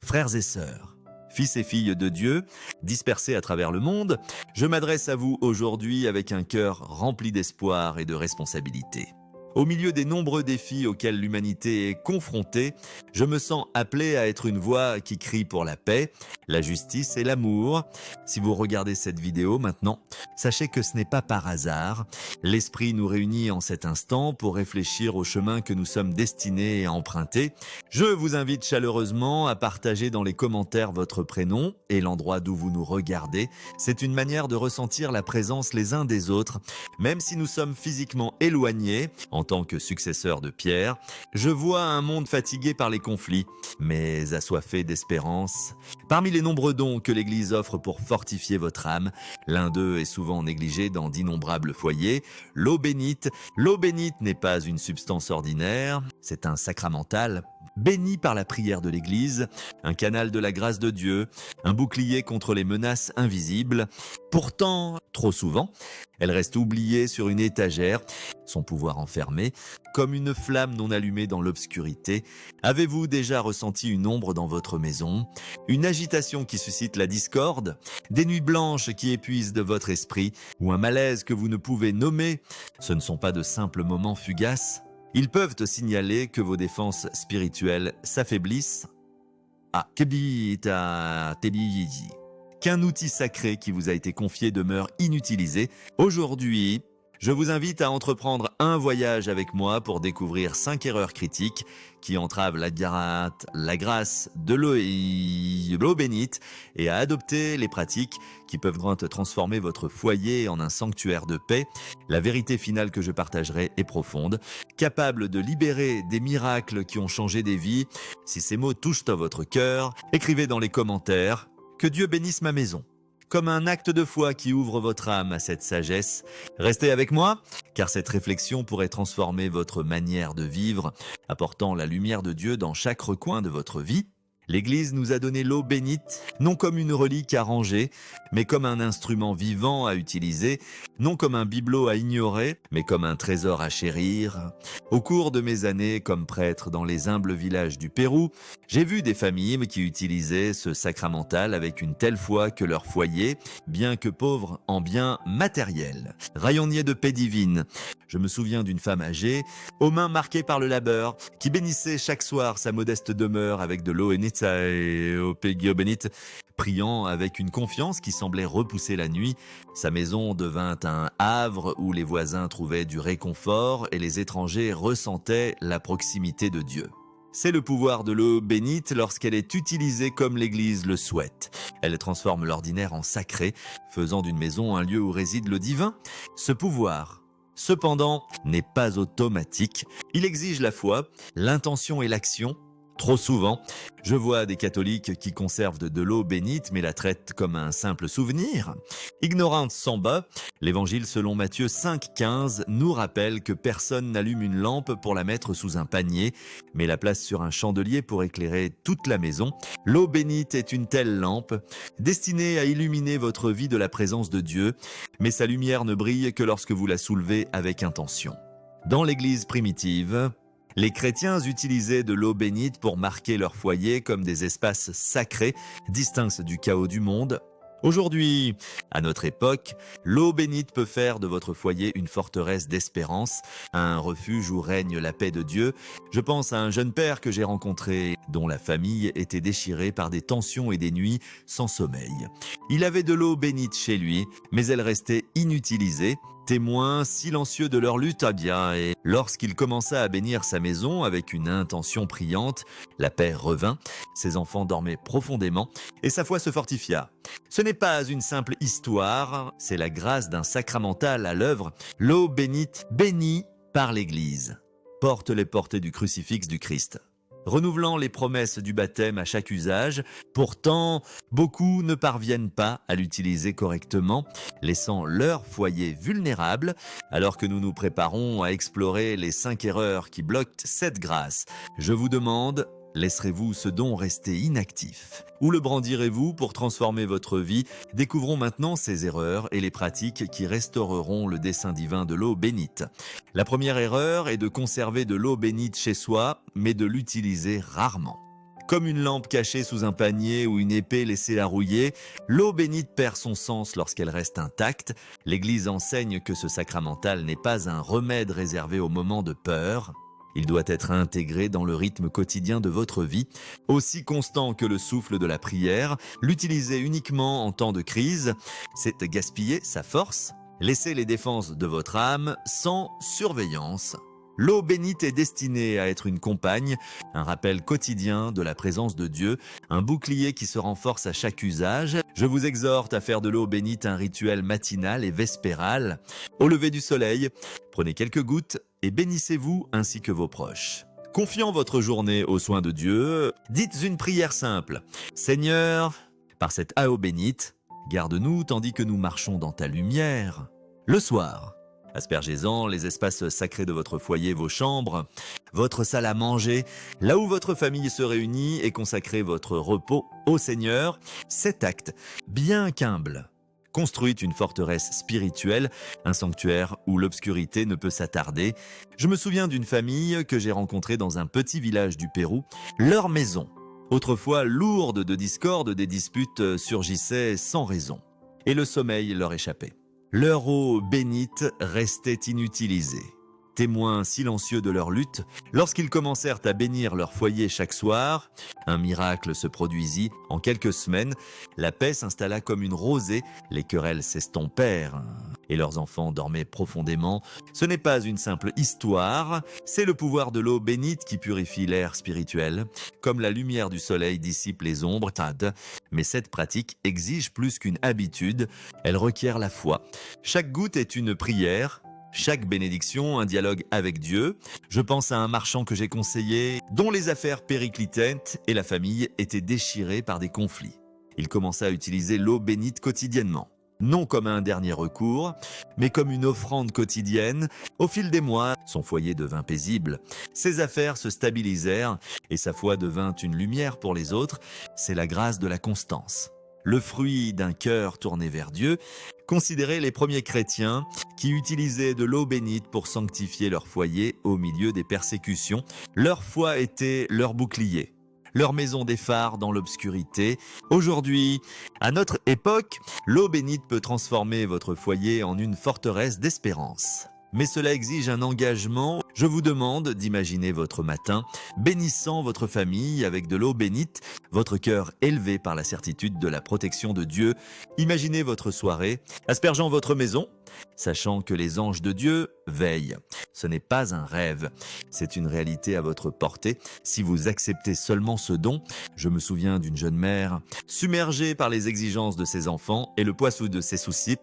Frères et sœurs, fils et filles de Dieu, dispersés à travers le monde, je m'adresse à vous aujourd'hui avec un cœur rempli d'espoir et de responsabilité. Au milieu des nombreux défis auxquels l'humanité est confrontée, je me sens appelé à être une voix qui crie pour la paix, la justice et l'amour. Si vous regardez cette vidéo maintenant, sachez que ce n'est pas par hasard. L'Esprit nous réunit en cet instant pour réfléchir au chemin que nous sommes destinés à emprunter. Je vous invite chaleureusement à partager dans les commentaires votre prénom et l'endroit d'où vous nous regardez. C'est une manière de ressentir la présence les uns des autres, même si nous sommes physiquement éloignés. En tant que successeur de Pierre, je vois un monde fatigué par les conflits, mais assoiffé d'espérance. Parmi les nombreux dons que l'Église offre pour fortifier votre âme, l'un d'eux est souvent négligé dans d'innombrables foyers, l'eau bénite. L'eau bénite n'est pas une substance ordinaire, c'est un sacramental, béni par la prière de l'Église, un canal de la grâce de Dieu, un bouclier contre les menaces invisibles. Pourtant, trop souvent, elle reste oubliée sur une étagère, son pouvoir enfermé, comme une flamme non allumée dans l'obscurité. Avez-vous déjà ressenti une ombre dans votre maison, une agitation qui suscite la discorde, des nuits blanches qui épuisent de votre esprit, ou un malaise que vous ne pouvez nommer? Ce ne sont pas de simples moments fugaces. Ils peuvent te signaler que vos défenses spirituelles s'affaiblissent. Qu'un outil sacré qui vous a été confié demeure inutilisé. Aujourd'hui, je vous invite à entreprendre un voyage avec moi pour découvrir 5 erreurs critiques qui entravent la grâce de l'eau bénite et à adopter les pratiques qui peuvent transformer votre foyer en un sanctuaire de paix. La vérité finale que je partagerai est profonde, capable de libérer des miracles qui ont changé des vies. Si ces mots touchent à votre cœur, écrivez dans les commentaires « Que Dieu bénisse ma maison ». Comme un acte de foi qui ouvre votre âme à cette sagesse. Restez avec moi, car cette réflexion pourrait transformer votre manière de vivre, apportant la lumière de Dieu dans chaque recoin de votre vie. L'Église nous a donné l'eau bénite, non comme une relique à ranger, mais comme un instrument vivant à utiliser, non comme un bibelot à ignorer, mais comme un trésor à chérir. Au cours de mes années comme prêtre dans les humbles villages du Pérou, j'ai vu des familles qui utilisaient ce sacramental avec une telle foi que leur foyer, bien que pauvre en biens matériels, rayonnait de paix divine. Je me souviens d'une femme âgée, aux mains marquées par le labeur, qui bénissait chaque soir sa modeste demeure avec de l'eau bénite, priant avec une confiance qui semblait repousser la nuit. Sa maison devint un havre où les voisins trouvaient du réconfort et les étrangers ressentaient la proximité de Dieu. C'est le pouvoir de l'eau bénite lorsqu'elle est utilisée comme l'Église le souhaite. Elle transforme l'ordinaire en sacré, faisant d'une maison un lieu où réside le divin. Ce pouvoir, cependant, n'est pas automatique. Il exige la foi, l'intention et l'action. Trop souvent, je vois des catholiques qui conservent de l'eau bénite mais la traitent comme un simple souvenir. Ignorante s'en bat, l'évangile selon Matthieu 5,15 nous rappelle que personne n'allume une lampe pour la mettre sous un panier, mais la place sur un chandelier pour éclairer toute la maison. L'eau bénite est une telle lampe, destinée à illuminer votre vie de la présence de Dieu, mais sa lumière ne brille que lorsque vous la soulevez avec intention. Dans l'Église primitive, les chrétiens utilisaient de l'eau bénite pour marquer leur foyer comme des espaces sacrés, distincts du chaos du monde. Aujourd'hui, à notre époque, l'eau bénite peut faire de votre foyer une forteresse d'espérance, un refuge où règne la paix de Dieu. Je pense à un jeune père que j'ai rencontré, dont la famille était déchirée par des tensions et des nuits sans sommeil. Il avait de l'eau bénite chez lui, mais elle restait inutilisée. Témoin silencieux de leur lutte, et lorsqu'il commença à bénir sa maison avec une intention priante, la paix revint, ses enfants dormaient profondément et sa foi se fortifia. Ce n'est pas une simple histoire, c'est la grâce d'un sacramental à l'œuvre, l'eau bénite, bénie par l'Église. Porte les portées du crucifix du Christ. Renouvelant les promesses du baptême à chaque usage. Pourtant, beaucoup ne parviennent pas à l'utiliser correctement, laissant leur foyer vulnérable, alors que nous nous préparons à explorer les 5 erreurs qui bloquent cette grâce. Je vous demande, laisserez-vous ce don rester inactif? Ou le brandirez-vous pour transformer votre vie? Découvrons maintenant ces erreurs et les pratiques qui restaureront le dessein divin de l'eau bénite. La première erreur est de conserver de l'eau bénite chez soi, mais de l'utiliser rarement. Comme une lampe cachée sous un panier ou une épée laissée à rouiller, l'eau bénite perd son sens lorsqu'elle reste intacte. L'Église enseigne que ce sacramental n'est pas un remède réservé au moment de peur. Il doit être intégré dans le rythme quotidien de votre vie, aussi constant que le souffle de la prière. L'utiliser uniquement en temps de crise, c'est gaspiller sa force. Laissez les défenses de votre âme sans surveillance. L'eau bénite est destinée à être une compagne, un rappel quotidien de la présence de Dieu, un bouclier qui se renforce à chaque usage. Je vous exhorte à faire de l'eau bénite un rituel matinal et vespéral. Au lever du soleil, prenez quelques gouttes et bénissez-vous ainsi que vos proches. Confiant votre journée aux soins de Dieu, dites une prière simple. Seigneur, par cette eau bénite, garde-nous tandis que nous marchons dans ta lumière. Le soir, aspergez-en les espaces sacrés de votre foyer, vos chambres, votre salle à manger, là où votre famille se réunit, et consacrez votre repos au Seigneur. Cet acte, bien qu'humble, construit une forteresse spirituelle, un sanctuaire où l'obscurité ne peut s'attarder. Je me souviens d'une famille que j'ai rencontrée dans un petit village du Pérou. Leur maison, autrefois lourde de discorde, des disputes surgissaient sans raison, et le sommeil leur échappait. Leur eau bénite restait inutilisée. Témoins silencieux de leur lutte, lorsqu'ils commencèrent à bénir leur foyer chaque soir, un miracle se produisit. En quelques semaines, la paix s'installa comme une rosée, les querelles s'estompèrent et leurs enfants dormaient profondément. Ce n'est pas une simple histoire, c'est le pouvoir de l'eau bénite qui purifie l'air spirituel, comme la lumière du soleil dissipe les ombres. Mais cette pratique exige plus qu'une habitude, elle requiert la foi. Chaque goutte est une prière, chaque bénédiction, un dialogue avec Dieu. Je pense à un marchand que j'ai conseillé, dont les affaires périclitaient et la famille était déchirée par des conflits. Il commença à utiliser l'eau bénite quotidiennement. Non comme un dernier recours, mais comme une offrande quotidienne. Au fil des mois, son foyer devint paisible. Ses affaires se stabilisèrent et sa foi devint une lumière pour les autres. C'est la grâce de la constance. Le fruit d'un cœur tourné vers Dieu. Considérez les premiers chrétiens qui utilisaient de l'eau bénite pour sanctifier leur foyer au milieu des persécutions. Leur foi était leur bouclier, leur maison des phares dans l'obscurité. Aujourd'hui, à notre époque, l'eau bénite peut transformer votre foyer en une forteresse d'espérance. Mais cela exige un engagement. Je vous demande d'imaginer votre matin bénissant votre famille avec de l'eau bénite, votre cœur élevé par la certitude de la protection de Dieu. Imaginez votre soirée aspergeant votre maison, sachant que les anges de Dieu veillent. Ce n'est pas un rêve, c'est une réalité à votre portée si vous acceptez seulement ce don. Je me souviens d'une jeune mère submergée par les exigences de ses enfants et le poids de ses soucis,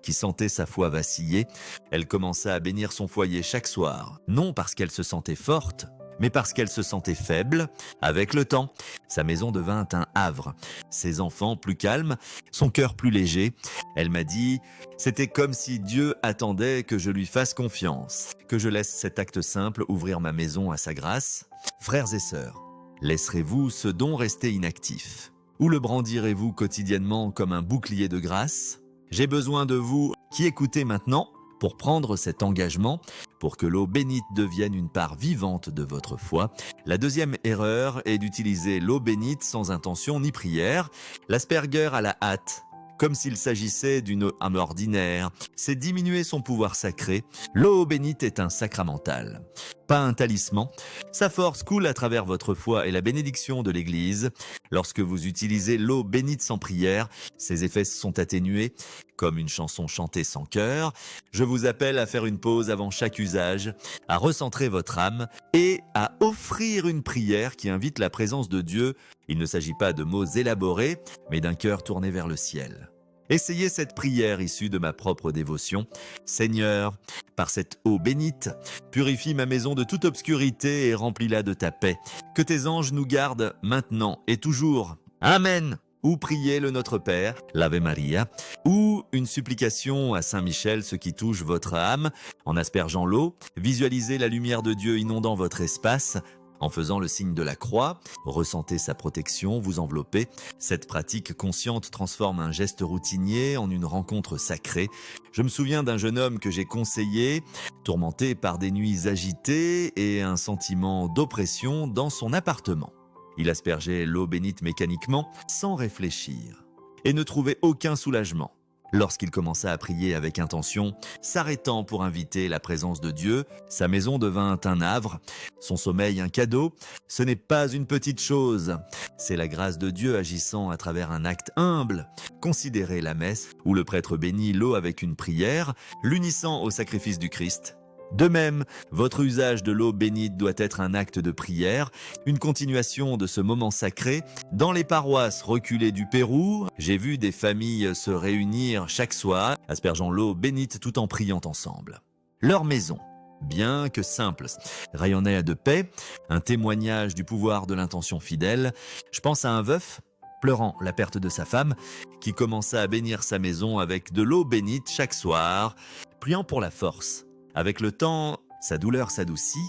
qui sentait sa foi vaciller. Elle commença à bénir son foyer chaque soir, non parce qu'elle se sentait forte, mais parce qu'elle se sentait faible. Avec le temps, sa maison devint un havre, ses enfants plus calmes, son cœur plus léger. Elle m'a dit, c'était comme si Dieu attendait que je lui fasse confiance, que je laisse cet acte simple ouvrir ma maison à sa grâce. Frères et sœurs, laisserez-vous ce don rester inactif? Ou le brandirez-vous quotidiennement comme un bouclier de grâce? J'ai besoin de vous qui écoutez maintenant pour prendre cet engagement, pour que l'eau bénite devienne une part vivante de votre foi. La deuxième erreur est d'utiliser l'eau bénite sans intention ni prière. L'Asperger à la hâte, comme s'il s'agissait d'une âme ordinaire, c'est diminuer son pouvoir sacré. L'eau bénite est un sacramental, pas un talisman. Sa force coule à travers votre foi et la bénédiction de l'Église. Lorsque vous utilisez l'eau bénite sans prière, ses effets sont atténués, comme une chanson chantée sans cœur. Je vous appelle à faire une pause avant chaque usage, à recentrer votre âme et à offrir une prière qui invite la présence de Dieu. Il ne s'agit pas de mots élaborés, mais d'un cœur tourné vers le ciel. Essayez cette prière issue de ma propre dévotion. Seigneur, par cette eau bénite, purifie ma maison de toute obscurité et remplis-la de ta paix. Que tes anges nous gardent maintenant et toujours. Amen. Ou priez le Notre Père, l'Ave Maria, ou une supplication à Saint Michel, ce qui touche votre âme. En aspergeant l'eau, visualisez la lumière de Dieu inondant votre espace. En faisant le signe de la croix, ressentez sa protection, vous enveloppez. Cette pratique consciente transforme un geste routinier en une rencontre sacrée. Je me souviens d'un jeune homme que j'ai conseillé, tourmenté par des nuits agitées et un sentiment d'oppression dans son appartement. Il aspergeait l'eau bénite mécaniquement, sans réfléchir, et ne trouvait aucun soulagement. Lorsqu'il commença à prier avec intention, s'arrêtant pour inviter la présence de Dieu, sa maison devint un havre, son sommeil un cadeau. Ce n'est pas une petite chose, c'est la grâce de Dieu agissant à travers un acte humble. Considérez la messe, où le prêtre bénit l'eau avec une prière, l'unissant au sacrifice du Christ. De même, votre usage de l'eau bénite doit être un acte de prière, une continuation de ce moment sacré. Dans les paroisses reculées du Pérou, j'ai vu des familles se réunir chaque soir, aspergeant l'eau bénite tout en priant ensemble. Leur maison, bien que simple, rayonnait de paix, un témoignage du pouvoir de l'intention fidèle. Je pense à un veuf, pleurant la perte de sa femme, qui commença à bénir sa maison avec de l'eau bénite chaque soir, priant pour la force. Avec le temps, sa douleur s'adoucit,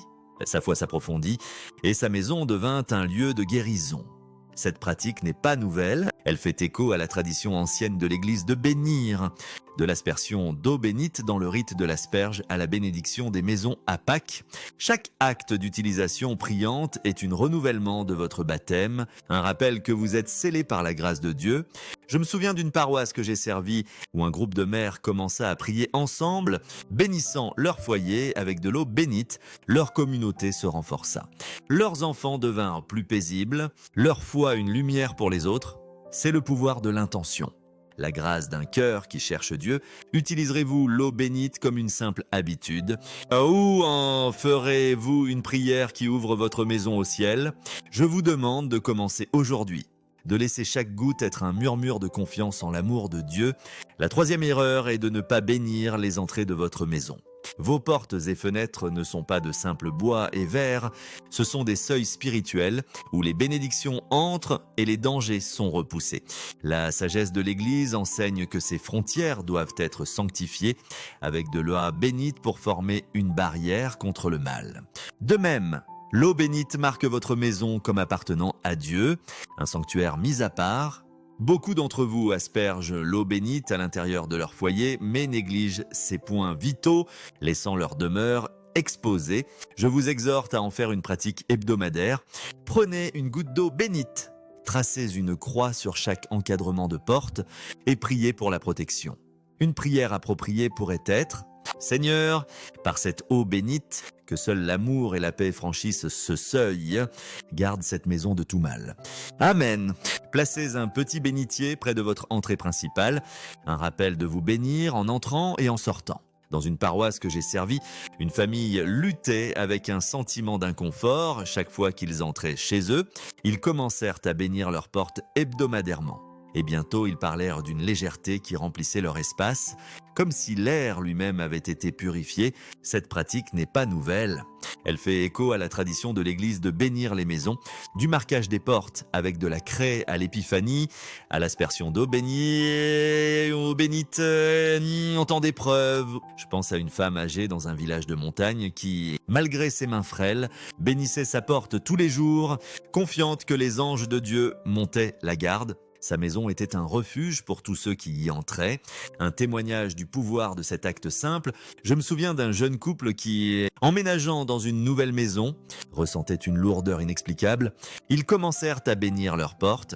sa foi s'approfondit et sa maison devint un lieu de guérison. Cette pratique n'est pas nouvelle, elle fait écho à la tradition ancienne de l'Église de bénir, de l'aspersion d'eau bénite dans le rite de l'asperge à la bénédiction des maisons à Pâques. Chaque acte d'utilisation priante est un renouvellement de votre baptême, un rappel que vous êtes scellés par la grâce de Dieu. Je me souviens d'une paroisse que j'ai servie où un groupe de mères commença à prier ensemble, bénissant leur foyer avec de l'eau bénite. Leur communauté se renforça. Leurs enfants devinrent plus paisibles, leur foi une lumière pour les autres. C'est le pouvoir de l'intention. La grâce d'un cœur qui cherche Dieu. Utiliserez-vous l'eau bénite comme une simple habitude? Ou en ferez-vous une prière qui ouvre votre maison au ciel? Je vous demande de commencer aujourd'hui, de laisser chaque goutte être un murmure de confiance en l'amour de Dieu. La troisième erreur est de ne pas bénir les entrées de votre maison. Vos portes et fenêtres ne sont pas de simples bois et verre, ce sont des seuils spirituels où les bénédictions entrent et les dangers sont repoussés. La sagesse de l'Église enseigne que ces frontières doivent être sanctifiées avec de l'eau bénite pour former une barrière contre le mal. De même, l'eau bénite marque votre maison comme appartenant à Dieu, un sanctuaire mis à part. Beaucoup d'entre vous aspergent l'eau bénite à l'intérieur de leur foyer, mais négligent ces points vitaux, laissant leur demeure exposée. Je vous exhorte à en faire une pratique hebdomadaire. Prenez une goutte d'eau bénite, tracez une croix sur chaque encadrement de porte et priez pour la protection. Une prière appropriée pourrait être: Seigneur, par cette eau bénite, que seul l'amour et la paix franchissent ce seuil, garde cette maison de tout mal. Amen. Placez un petit bénitier près de votre entrée principale, un rappel de vous bénir en entrant et en sortant. Dans une paroisse que j'ai servie, une famille luttait avec un sentiment d'inconfort chaque fois qu'ils entraient chez eux. Ils commencèrent à bénir leurs portes hebdomadairement. Et bientôt, ils parlèrent d'une légèreté qui remplissait leur espace, comme si l'air lui-même avait été purifié. Cette pratique n'est pas nouvelle. Elle fait écho à la tradition de l'Église de bénir les maisons, du marquage des portes avec de la craie à l'épiphanie, à l'aspersion d'eau bénite, en temps d'épreuve. Je pense à une femme âgée dans un village de montagne qui, malgré ses mains frêles, bénissait sa porte tous les jours, confiante que les anges de Dieu montaient la garde. Sa maison était un refuge pour tous ceux qui y entraient, un témoignage du pouvoir de cet acte simple. Je me souviens d'un jeune couple qui, emménageant dans une nouvelle maison, ressentait une lourdeur inexplicable. Ils commencèrent à bénir leurs portes.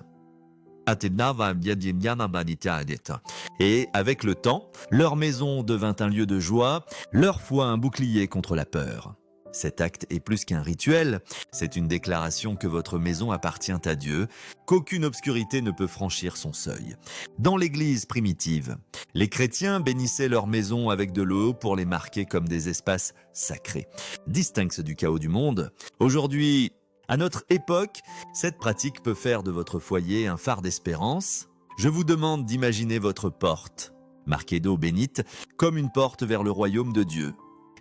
Et avec le temps, leur maison devint un lieu de joie, leur foi un bouclier contre la peur. Cet acte est plus qu'un rituel, c'est une déclaration que votre maison appartient à Dieu, qu'aucune obscurité ne peut franchir son seuil. Dans l'Église primitive, les chrétiens bénissaient leur maison avec de l'eau pour les marquer comme des espaces sacrés, distincts du chaos du monde. Aujourd'hui, à notre époque, cette pratique peut faire de votre foyer un phare d'espérance. Je vous demande d'imaginer votre porte, marquée d'eau bénite, comme une porte vers le royaume de Dieu.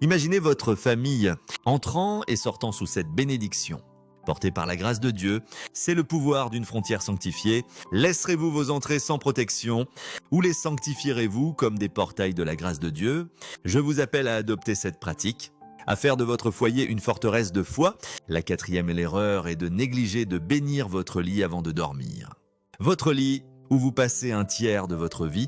Imaginez votre famille entrant et sortant sous cette bénédiction. Portée par la grâce de Dieu, c'est le pouvoir d'une frontière sanctifiée. Laisserez-vous vos entrées sans protection ou les sanctifierez-vous comme des portails de la grâce de Dieu? Je vous appelle à adopter cette pratique, à faire de votre foyer une forteresse de foi. La quatrième erreur est de négliger de bénir votre lit avant de dormir. Votre lit, où vous passez un tiers de votre vie,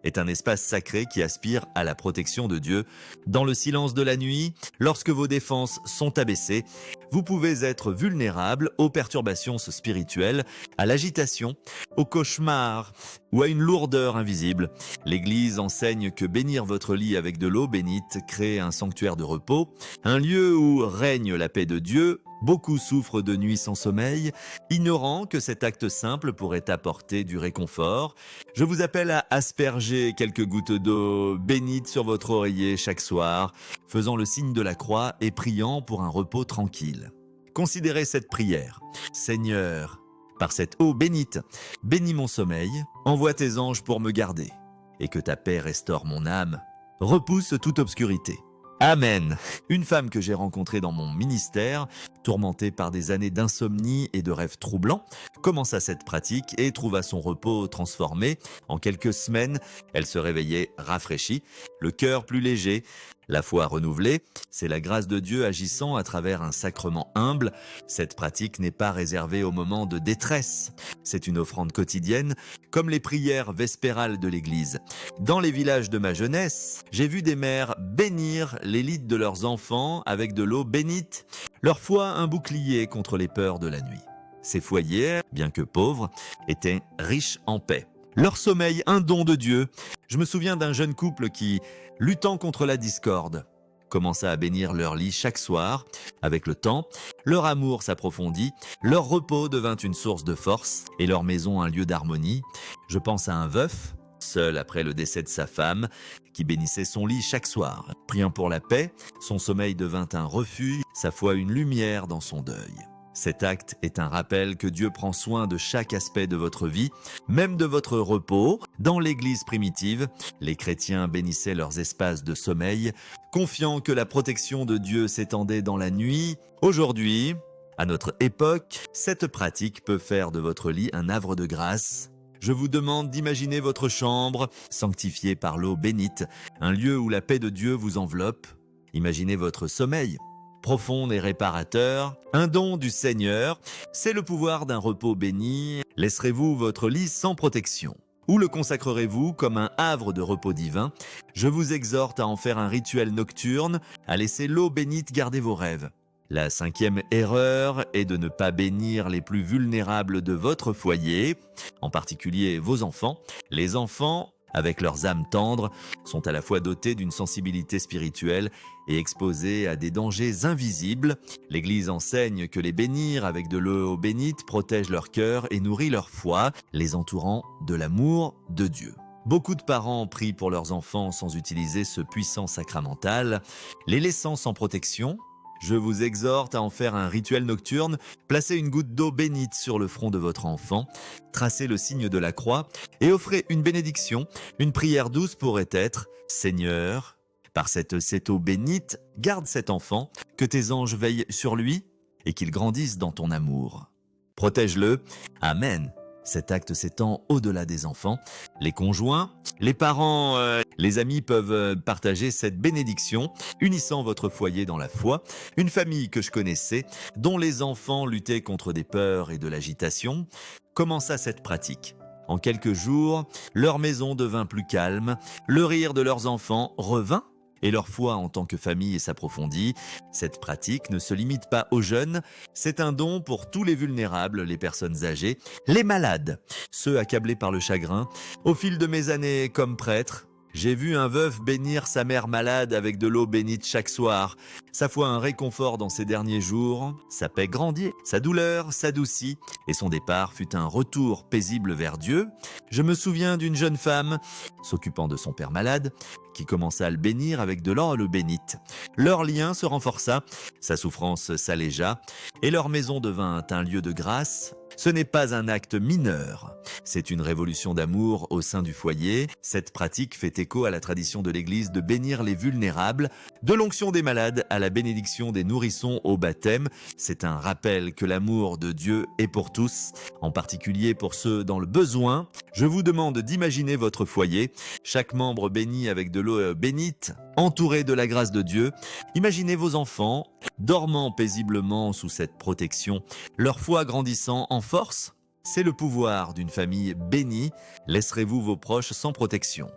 est un espace sacré qui aspire à la protection de Dieu. Dans le silence de la nuit, lorsque vos défenses sont abaissées, vous pouvez être vulnérable aux perturbations spirituelles, à l'agitation, aux cauchemars ou à une lourdeur invisible. L'Église enseigne que bénir votre lit avec de l'eau bénite crée un sanctuaire de repos, un lieu où règne la paix de Dieu. Beaucoup souffrent de nuits sans sommeil, ignorant que cet acte simple pourrait apporter du réconfort. Je vous appelle à asperger quelques gouttes d'eau bénite sur votre oreiller chaque soir, faisant le signe de la croix et priant pour un repos tranquille. Considérez cette prière. Seigneur, par cette eau bénite, bénis mon sommeil, envoie tes anges pour me garder, et que ta paix restaure mon âme, repousse toute obscurité. Amen. Une femme que j'ai rencontrée dans mon ministère, tourmentée par des années d'insomnie et de rêves troublants, commença cette pratique et trouva son repos transformé. En quelques semaines, elle se réveillait rafraîchie, le cœur plus léger, la foi renouvelée. C'est la grâce de Dieu agissant à travers un sacrement humble. Cette pratique n'est pas réservée aux moments de détresse. C'est une offrande quotidienne, comme les prières vespérales de l'Église. Dans les villages de ma jeunesse, j'ai vu des mères bénir les lits de leurs enfants avec de l'eau bénite, leur foi un bouclier contre les peurs de la nuit. Ces foyers, bien que pauvres, étaient riches en paix. Leur sommeil, un don de Dieu. Je me souviens d'un jeune couple qui, luttant contre la discorde, commença à bénir leur lit chaque soir. Avec le temps, leur amour s'approfondit, leur repos devint une source de force et leur maison un lieu d'harmonie. Je pense à un veuf, seul après le décès de sa femme, qui bénissait son lit chaque soir. Priant pour la paix, son sommeil devint un refuge, sa foi une lumière dans son deuil. Cet acte est un rappel que Dieu prend soin de chaque aspect de votre vie, même de votre repos. Dans l'Église primitive, les chrétiens bénissaient leurs espaces de sommeil, confiant que la protection de Dieu s'étendait dans la nuit. Aujourd'hui, à notre époque, cette pratique peut faire de votre lit un havre de grâce. Je vous demande d'imaginer votre chambre, sanctifiée par l'eau bénite, un lieu où la paix de Dieu vous enveloppe. Imaginez votre sommeil, profond et réparateur, un don du Seigneur, c'est le pouvoir d'un repos béni. Laisserez-vous votre lit sans protection? Ou le consacrerez-vous comme un havre de repos divin? Je vous exhorte à en faire un rituel nocturne, à laisser l'eau bénite garder vos rêves. La 5e erreur est de ne pas bénir les plus vulnérables de votre foyer, en particulier vos enfants. Les enfants, avec leurs âmes tendres, sont à la fois dotés d'une sensibilité spirituelle et exposés à des dangers invisibles. L'Église enseigne que les bénir avec de l'eau bénite protège leur cœur et nourrit leur foi, les entourant de l'amour de Dieu. Beaucoup de parents prient pour leurs enfants sans utiliser ce puissant sacramental, les laissant sans protection. Je vous exhorte à en faire un rituel nocturne, placez une goutte d'eau bénite sur le front de votre enfant, tracez le signe de la croix et offrez une bénédiction. Une prière douce pourrait être « Seigneur, par cette eau bénite, garde cet enfant, que tes anges veillent sur lui et qu'il grandisse dans ton amour. Protège-le. Amen. » Cet acte s'étend au-delà des enfants. Les conjoints, les parents, les amis peuvent partager cette bénédiction, unissant votre foyer dans la foi. Une famille que je connaissais, dont les enfants luttaient contre des peurs et de l'agitation, commença cette pratique. En quelques jours, leur maison devint plus calme, le rire de leurs enfants revint, et leur foi en tant que famille s'approfondit. Cette pratique ne se limite pas aux jeunes, c'est un don pour tous les vulnérables, les personnes âgées, les malades, ceux accablés par le chagrin. Au fil de mes années comme prêtre, j'ai vu un veuf bénir sa mère malade avec de l'eau bénite chaque soir. Sa foi un réconfort dans ses derniers jours, sa paix grandit, sa douleur s'adoucit et son départ fut un retour paisible vers Dieu. Je me souviens d'une jeune femme s'occupant de son père malade qui commença à le bénir avec de l'eau bénite. Leur lien se renforça, sa souffrance s'allégea et leur maison devint un lieu de grâce. Ce n'est pas un acte mineur, c'est une révolution d'amour au sein du foyer. Cette pratique fait écho à la tradition de l'Église de bénir les vulnérables, de l'onction des malades à la bénédiction des nourrissons au baptême. C'est un rappel que l'amour de Dieu est pour tous, en particulier pour ceux dans le besoin. Je vous demande d'imaginer votre foyer, chaque membre béni avec de l'eau bénite, entouré de la grâce de Dieu. Imaginez vos enfants dormant paisiblement sous cette protection, leur foi grandissant en force. C'est le pouvoir d'une famille bénie. Laisserez-vous vos proches sans protection?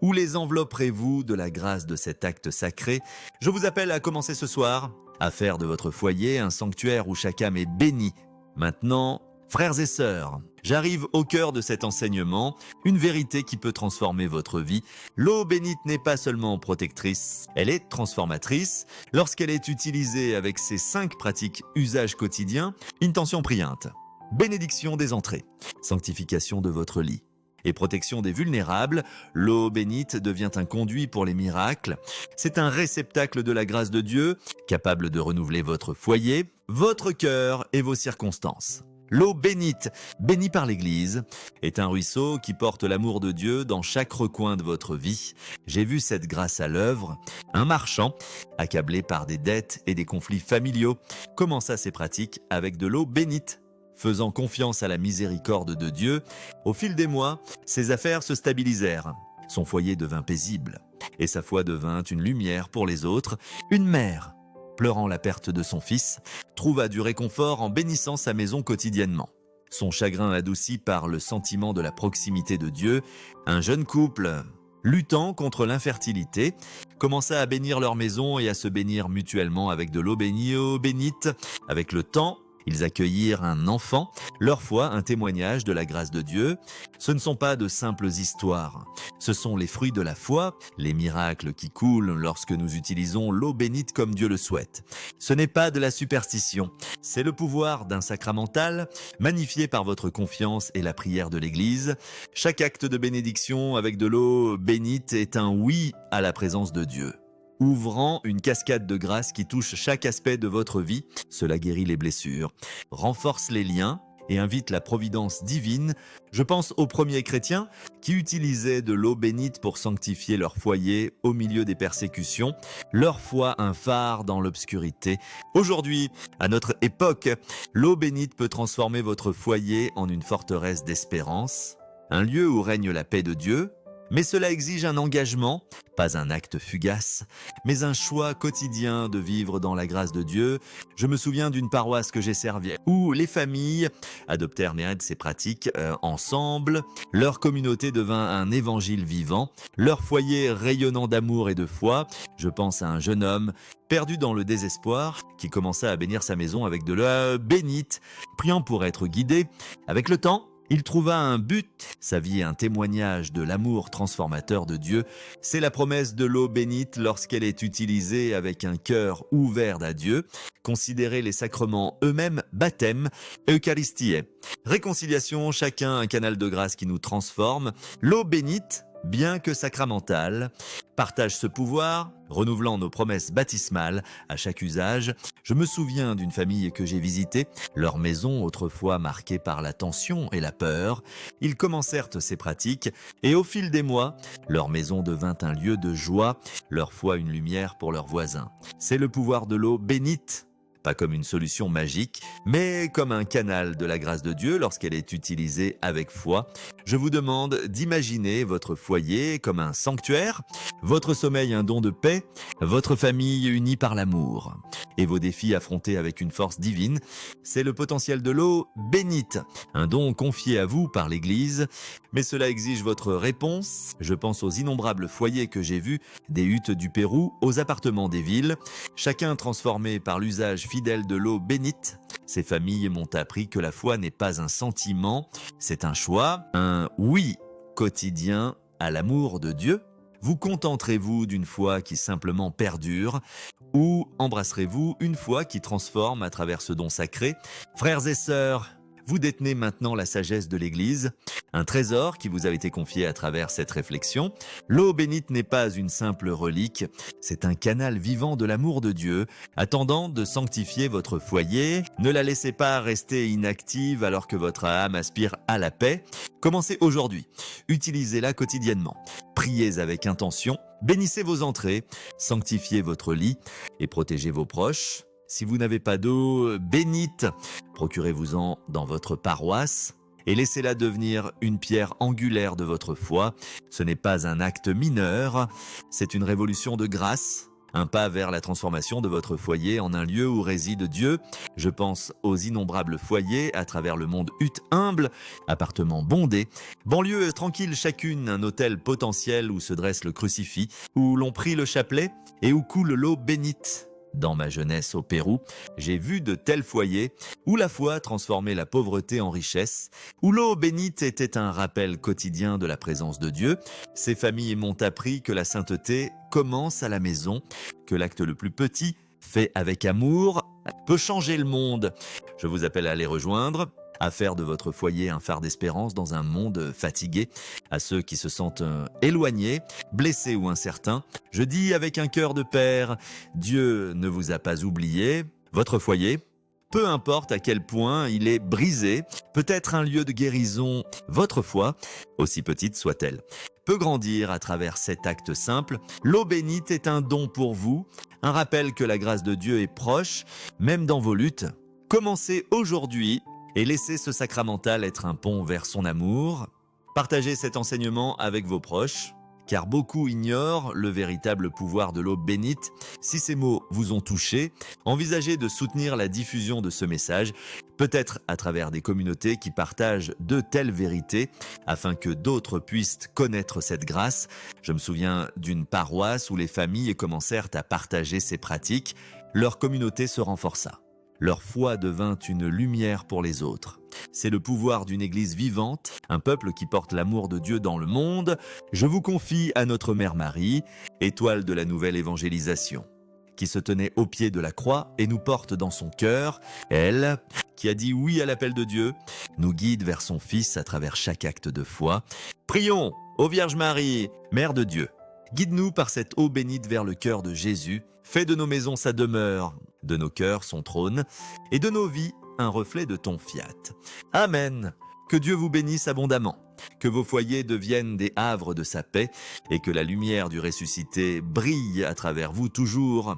Où les envelopperez-vous de la grâce de cet acte sacré? Je vous appelle à commencer ce soir à faire de votre foyer un sanctuaire où chaque âme est bénie. Maintenant, frères et sœurs, j'arrive au cœur de cet enseignement, une vérité qui peut transformer votre vie. L'eau bénite n'est pas seulement protectrice, elle est transformatrice lorsqu'elle est utilisée avec ses 5 pratiques usages quotidiens. Intention priante, bénédiction des entrées, sanctification de votre lit et protection des vulnérables. L'eau bénite devient un conduit pour les miracles. C'est un réceptacle de la grâce de Dieu, capable de renouveler votre foyer, votre cœur et vos circonstances. L'eau bénite, bénie par l'Église, est un ruisseau qui porte l'amour de Dieu dans chaque recoin de votre vie. J'ai vu cette grâce à l'œuvre. Un marchand, accablé par des dettes et des conflits familiaux, commença ses pratiques avec de l'eau bénite. Faisant confiance à la miséricorde de Dieu, au fil des mois, ses affaires se stabilisèrent. Son foyer devint paisible et sa foi devint une lumière pour les autres. Une mère, pleurant la perte de son fils, trouva du réconfort en bénissant sa maison quotidiennement. Son chagrin adouci par le sentiment de la proximité de Dieu, un jeune couple, luttant contre l'infertilité, commença à bénir leur maison et à se bénir mutuellement avec de l'eau bénite. Avec le temps, ils accueillirent un enfant, leur foi un témoignage de la grâce de Dieu. Ce ne sont pas de simples histoires, ce sont les fruits de la foi, les miracles qui coulent lorsque nous utilisons l'eau bénite comme Dieu le souhaite. Ce n'est pas de la superstition, c'est le pouvoir d'un sacramental magnifié par votre confiance et la prière de l'Église. Chaque acte de bénédiction avec de l'eau bénite est un oui à la présence de Dieu, ouvrant une cascade de grâce qui touche chaque aspect de votre vie. Cela guérit les blessures, renforce les liens et invite la providence divine. Je pense aux premiers chrétiens qui utilisaient de l'eau bénite pour sanctifier leur foyer au milieu des persécutions, leur foi un phare dans l'obscurité. Aujourd'hui, à notre époque, l'eau bénite peut transformer votre foyer en une forteresse d'espérance, un lieu où règne la paix de Dieu. Mais cela exige un engagement, pas un acte fugace, mais un choix quotidien de vivre dans la grâce de Dieu. Je me souviens d'une paroisse que j'ai servie où les familles adoptèrent ces pratiques ensemble. Leur communauté devint un évangile vivant, leur foyer rayonnant d'amour et de foi. Je pense à un jeune homme perdu dans le désespoir qui commença à bénir sa maison avec de l'eau bénite, priant pour être guidé. Avec le temps, il trouva un but, sa vie est un témoignage de l'amour transformateur de Dieu. C'est la promesse de l'eau bénite lorsqu'elle est utilisée avec un cœur ouvert à Dieu. Considérez les sacrements eux-mêmes, baptême, Eucharistie, réconciliation, chacun un canal de grâce qui nous transforme. L'eau bénite, bien que sacramentale, partage ce pouvoir, renouvelant nos promesses baptismales à chaque usage. Je me souviens d'une famille que j'ai visitée, leur maison autrefois marquée par la tension et la peur. Ils commencèrent ces pratiques et au fil des mois, leur maison devint un lieu de joie, leur foi une lumière pour leurs voisins. C'est le pouvoir de l'eau bénite. Pas comme une solution magique, mais comme un canal de la grâce de Dieu lorsqu'elle est utilisée avec foi. Je vous demande d'imaginer votre foyer comme un sanctuaire, votre sommeil un don de paix, votre famille unie par l'amour, et vos défis affrontés avec une force divine. C'est le potentiel de l'eau bénite, un don confié à vous par l'Église, mais cela exige votre réponse. Je pense aux innombrables foyers que j'ai vus, des huttes du Pérou aux appartements des villes, chacun transformé par l'usage fidèle de l'eau bénite. Ces familles m'ont appris que la foi n'est pas un sentiment, c'est un choix, un oui quotidien à l'amour de Dieu. Vous contenterez-vous d'une foi qui simplement perdure ou embrasserez-vous une foi qui transforme à travers ce don sacré? Frères et sœurs, vous détenez maintenant la sagesse de l'Église, un trésor qui vous a été confié à travers cette réflexion. L'eau bénite n'est pas une simple relique, c'est un canal vivant de l'amour de Dieu, attendant de sanctifier votre foyer. Ne la laissez pas rester inactive alors que votre âme aspire à la paix. Commencez aujourd'hui, utilisez-la quotidiennement. Priez avec intention, bénissez vos entrées, sanctifiez votre lit et protégez vos proches. Si vous n'avez pas d'eau bénite, procurez-vous-en dans votre paroisse et laissez-la devenir une pierre angulaire de votre foi. Ce n'est pas un acte mineur, c'est une révolution de grâce, un pas vers la transformation de votre foyer en un lieu où réside Dieu. Je pense aux innombrables foyers à travers le monde, huttes humbles, appartements bondés, banlieues tranquilles chacune, un hôtel potentiel où se dresse le crucifix, où l'on prie le chapelet et où coule l'eau bénite. Dans ma jeunesse au Pérou, j'ai vu de tels foyers où la foi transformait la pauvreté en richesse, où l'eau bénite était un rappel quotidien de la présence de Dieu. Ces familles m'ont appris que la sainteté commence à la maison, que l'acte le plus petit, fait avec amour, peut changer le monde. Je vous appelle à les rejoindre, à faire de votre foyer un phare d'espérance dans un monde fatigué. À ceux qui se sentent éloignés, blessés ou incertains, je dis avec un cœur de père, Dieu ne vous a pas oublié. Votre foyer, peu importe à quel point il est brisé, peut être un lieu de guérison. Votre foi, aussi petite soit-elle, peut grandir à travers cet acte simple. L'eau bénite est un don pour vous, un rappel que la grâce de Dieu est proche, même dans vos luttes. Commencez aujourd'hui et laissez ce sacramental être un pont vers son amour. Partagez cet enseignement avec vos proches, car beaucoup ignorent le véritable pouvoir de l'eau bénite. Si ces mots vous ont touché, envisagez de soutenir la diffusion de ce message, peut-être à travers des communautés qui partagent de telles vérités, afin que d'autres puissent connaître cette grâce. Je me souviens d'une paroisse où les familles commencèrent à partager ces pratiques. Leur communauté se renforça. Leur foi devint une lumière pour les autres. C'est le pouvoir d'une église vivante, un peuple qui porte l'amour de Dieu dans le monde. Je vous confie à notre Mère Marie, étoile de la nouvelle évangélisation, qui se tenait au pied de la croix et nous porte dans son cœur. Elle, qui a dit oui à l'appel de Dieu, nous guide vers son Fils à travers chaque acte de foi. Prions, ô Vierge Marie, Mère de Dieu. Guide-nous par cette eau bénite vers le cœur de Jésus. Fais de nos maisons sa demeure, de nos cœurs son trône, et de nos vies un reflet de ton fiat. Amen. Que Dieu vous bénisse abondamment, que vos foyers deviennent des havres de sa paix, et que la lumière du ressuscité brille à travers vous toujours.